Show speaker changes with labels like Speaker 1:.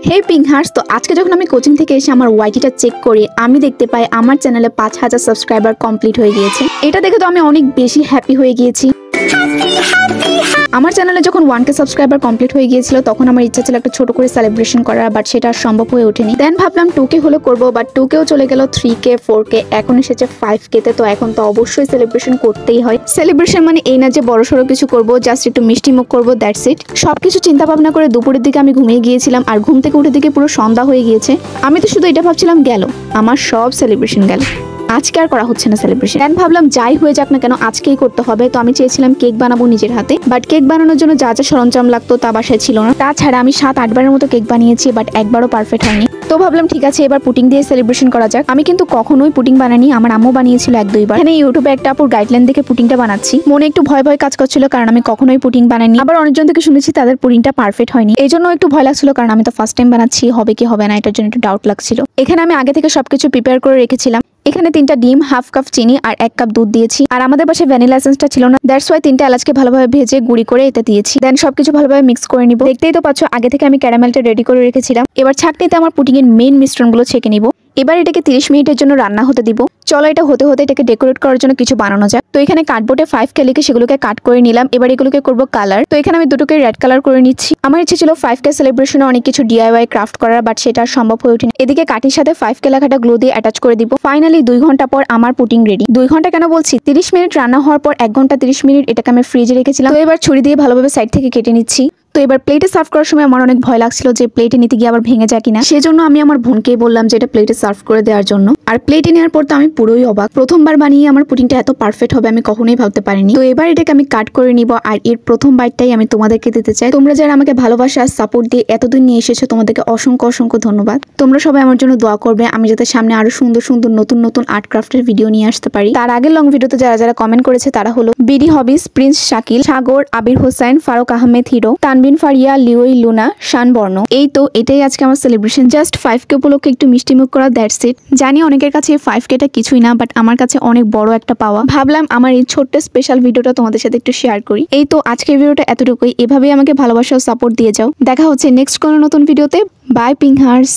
Speaker 1: হে পিংহার্স, তো আজকে যখন আমি কোচিং থেকে এসে আমার ওয়াইটিটা চেক করি, আমি দেখতে পাই আমার চ্যানেলে 5000 সাবস্ক্রাইবার কমপ্লিট হয়ে গিয়েছে। এটা দেখে তো আমি অনেক বেশি হ্যাপি হয়ে গিয়েছি। আমার চ্যানেলে যখন 1K সাবস্ক্রাইবার কমপ্লিট হয়ে গিয়েছিল তখন আমার ইচ্ছা ছিল একটা ছোট করে সেলিব্রেশন করার, বাট সেটা আর সম্ভব হয়ে ওঠেনি। দেন ভাবলাম 2K হলে করবো, বাট 2Kও চলে গেল, 3K 4K এখন এসেছে 5K তে। তো এখন তো অবশ্যই সেলিব্রেশন করতেই হয়। সেলিব্রেশন মানে এই না যে বড়সড় কিছু করবো, জাস্ট একটু মিষ্টি মুখ করবো, দ্যাটস ইট। সবকিছু চিন্তা ভাবনা করে দুপুরের দিকে আমি ঘুমিয়ে গিয়েছিলাম, আর ঘুম থেকে উঠে দিকে পুরো সন্ধ্যা হয়ে গিয়েছে। আমি তো শুধু এটা ভাবছিলাম গেল আমার সব সেলিব্রেশন গেল, আজকে আর করা হচ্ছে না সেলিব্রেশন। দেন ভাবলাম যাই হয়ে যাক না কেন আজকেই করতে হবে। তো আমি চেয়েছিলাম কেক বানাবো নিজের হাতে, বাট কেক বানানোর জন্য যা যা সরঞ্জাম লাগতো তা বাসায় ছিল না। তাছাড়া আমি 7-8 বারের মতো কেক বানিয়েছি, বাট একবারও পারফেক্ট হয়নি। তো ভাবলাম ঠিক আছে এবার পুটিং দিয়ে সেলিব্রেশন করা যাক। আমি কিন্তু কখনোই পুটিং বানাইনি, আমার আম্মু বানিয়েছিল 1-2 বার। এখানে ইউটিউবে একটা আপুর গাইডলাইন দেখে পুটিংটা বানাচ্ছি। মনে একটু ভয় ভয় কাজ করছিল কারণ আমি কখনোই পুটিং বানাইনি। আবার অনেকজন থেকে শুনেছি তাদের পুটিংটা পারফেক্ট হয়নি, এই জন্য একটু ভয় লাগছিল কারণ আমি তো ফার্স্ট টাইম বানাচ্ছি, হবে কি হবে না এটার জন্য একটু ডাউট লাগছিল। এখানে আমি আগে থেকে সবকিছু প্রিপেয়ার করে রেখেছিলাম। এখানে 3টা ডিম, হাফ কাপ চিনি আর 1 কাপ দুধ দিয়েছি। আর আমাদের পাশে ভ্যানিলা এসেন্সটা ছিল না, দ্যাটস ওয়াই 3টা এলাচকে ভালোভাবে ভেজে গুঁড়ি করে এতে দিয়েছি। দেন সবকিছু ভালোভাবে মিক্স করে নিব। দেখতেই তো পাচ্ছ আগে থেকে আমি ক্যারামেলটা রেডি করে রেখেছিলাম। এবার ছাঁকনিতে আমার পুডিং এর মেইন মিশ্রণগুলো ছেঁকে নিব। এবার এটাকে 30 মিনিটের জন্য রান্না হতে দিব। চলো এটা হতে হতে এটাকে ডেকোরেট করার জন্য কিছু বানানো যাক। তো এখানে কার্ডবোর্ডে 5K লিখে সেগুলোকে কাট করে নিলাম। এবার এগুলোকে করব কালার। তো এখানে আমি দুটোকে রেড কালার করে নিচ্ছি। আমার ইচ্ছে ছিল 5K সেলিব্রেশনে অনেক কিছু DIY ক্রাফট করার, বাট সেটা আর সম্ভব হয়ে ওঠেনি। এদিকে কাঠির সাথে 5K লেখাটা গ্লু দিয়ে অ্যাটাচ করে দিব। ফাইনালি 2 ঘন্টা পর আমার পুটিং রেডি। 2 ঘন্টা কেন বলছি, 30 মিনিট রান্না হওয়ার পর 1 ঘন্টা 30 মিনিট এটাকে আমি ফ্রিজে রেখেছিলাম। তো এবার ছুরি দিয়ে ভালোভাবে সাইড থেকে কেটে নিচ্ছি। তো এবার প্লেটে সার্ভ করার সময় আমার অনেক ভয় লাগছিল যে প্লেটে নিতে গিয়ে আবার ভেঙে যায় কিনা, সেজন্য আমি আমার বোনকেই বললাম যে এটা প্লেটে সার্ভ করে দেওয়ার জন্য। আর প্লেটে নেওয়ার পর তো আমি পুরোই অবাক, প্রথমবার বানিয়ে আমার পুডিংটা এত পারফেক্ট হবে আমি কখনোই ভাবতে পারিনি। তো এবার এটাকে আমি কাট করে নিব, আর এর প্রথম বাইটটাই আমি তোমাদেরকে দিতে চাই। তোমরা যারা আমাকে ভালোবাসা আর সাপোর্ট দিয়ে এতদিন নিয়ে এসেছো তোমাদেরকে অসংখ্য অসংখ্য ধন্যবাদ। তোমরা সবাই আমার জন্য দোয়া করবে আমি যাতে সামনে আরো সুন্দর সুন্দর নতুন নতুন আর্ট ক্রাফটের ভিডিও নিয়ে আসতে পারি। তার আগের লং ভিডিওতে যারা যারা কমেন্ট করেছে তারা হলো বিডি হবিস, প্রিন্স শাকিল, সাগর, আবির হোসেন, ফারুক আহমেদ হিরো, তানবিন ফারিয়া, লিওই, লুনা, শানবর্ণ। এই তো এটাই আজকে আমার সেলিব্রেশন। জাস্ট 5K উপলক্ষে একটু মিষ্টি মুখ করা, দ্যাটস ইট। জানি অনেকের কাছে 5Kটা কিছুই না, বাট আমার কাছে অনেক বড় একটা পাওয়া। ভাবলাম আমার এই ছোট্ট স্পেশাল ভিডিওটা তোমাদের সাথে একটু শেয়ার করি। এই তো আজকের ভিডিওটা এতটুকুই। এভাবেই আমাকে ভালোবাসা ও সাপোর্ট দিয়ে যাও। দেখা হচ্ছে নেক্সট কোনো নতুন ভিডিওতে। বাই পিংহার্স।